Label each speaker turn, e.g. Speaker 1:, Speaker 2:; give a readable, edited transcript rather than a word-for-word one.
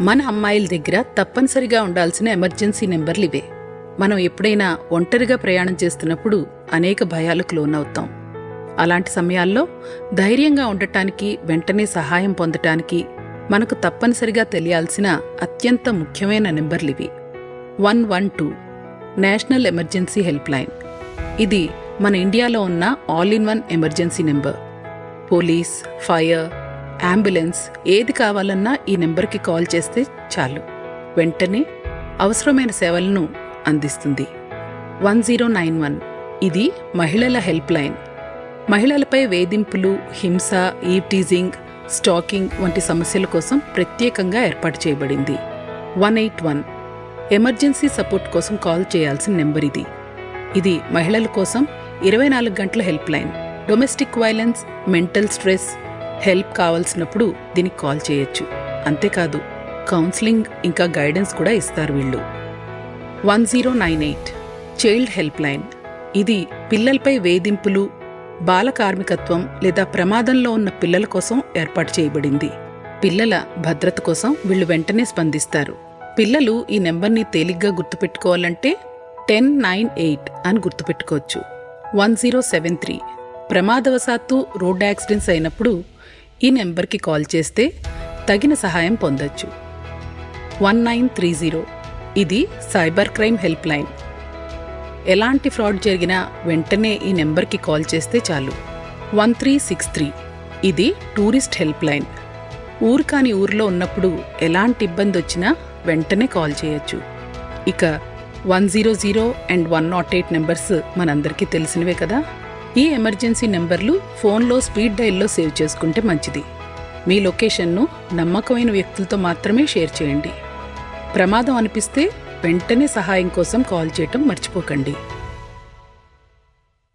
Speaker 1: మన అమ్మాయిల దగ్గర తప్పనిసరిగా ఉండాల్సిన ఎమర్జెన్సీ నెంబర్లు ఇవే. మనం ఎప్పుడైనా ఒంటరిగా ప్రయాణం చేస్తున్నప్పుడు అనేక భయాలకు లోనవుతాం. అలాంటి సమయాల్లో ధైర్యంగా ఉండటానికి, వెంటనే సహాయం పొందటానికి మనకు తప్పనిసరిగా తెలియాల్సిన అత్యంత ముఖ్యమైన నెంబర్లు ఇవి. 112 నేషనల్ ఎమర్జెన్సీ హెల్ప్ లైన్. ఇది మన ఇండియాలో ఉన్న all in one emergency number. Police, fire, ambulance ఏది కావాలన్నా ఈ నెంబర్కి కాల్ చేస్తే చాలు, వెంటనే అవసరమైన సేవలను అందిస్తుంది. 1091 ఇది మహిళల హెల్ప్ లైన్. మహిళలపై వేధింపులు, హింస, ఈవ్ టీజింగ్, స్టాకింగ్ వంటి సమస్యల కోసం ప్రత్యేకంగా ఏర్పాటు చేయబడింది. 181 ఎమర్జెన్సీ సపోర్ట్ కోసం కాల్ చేయాల్సిన నెంబర్ ఇది. ఇది మహిళల కోసం 24 గంటల helpline. Domestic violence, mental stress help కావాల్సినప్పుడు దీనికి కాల్ చేయొచ్చు. అంతేకాదు కౌన్సిలింగ్ ఇంకా గైడెన్స్ కూడా ఇస్తారు వీళ్ళు. 1098 చైల్డ్ హెల్ప్ లైన్. ఇది పిల్లలపై వేధింపులు, బాల కార్మికత్వం లేదా ప్రమాదంలో ఉన్న పిల్లల కోసం ఏర్పాటు చేయబడింది. పిల్లల భద్రత కోసం వీళ్ళు వెంటనే స్పందిస్తారు. పిల్లలు ఈ నెంబర్ని తేలిగ్గా గుర్తుపెట్టుకోవాలంటే 1098 అని గుర్తుపెట్టుకోవచ్చు. 1073 ప్రమాదవశాత్తు రోడ్ యాక్సిడెంట్స్ అయినప్పుడు ఈ నెంబర్కి కాల్ చేస్తే తగిన సహాయం పొందొచ్చు. 1930 ఇది సైబర్ క్రైమ్ హెల్ప్ లైన్. ఎలాంటి ఫ్రాడ్ జరిగినా వెంటనే ఈ నెంబర్కి కాల్ చేస్తే చాలు. 1363 ఇది టూరిస్ట్ హెల్ప్ లైన్. ఊరు కాని ఊరిలో ఉన్నప్పుడు ఎలాంటి ఇబ్బంది వచ్చినా వెంటనే కాల్ చేయొచ్చు. ఇక 100 అండ్ 108 నెంబర్స్ మనందరికీ తెలిసినవే కదా. ఈ ఎమర్జెన్సీ నెంబర్లు ఫోన్లో స్పీడ్ డయల్లో సేవ్ చేసుకుంటే మంచిది. మీ లొకేషన్ను నమ్మకమైన వ్యక్తులతో మాత్రమే షేర్ చేయండి. ప్రమాదం అనిపిస్తే వెంటనే సహాయం కోసం కాల్ చేయటం మర్చిపోకండి.